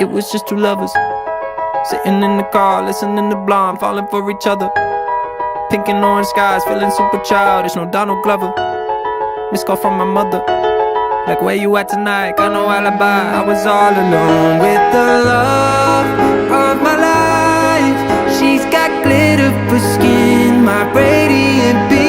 It was just two lovers sitting in the car, listening to Blonde, falling for each other. Pink and orange skies, feeling super childish. No Donald Glover. Missed call from my mother, like, where you at tonight? Got no alibi. I was all alone with the love of my life. She's got glitter for skin, my radiant beauty.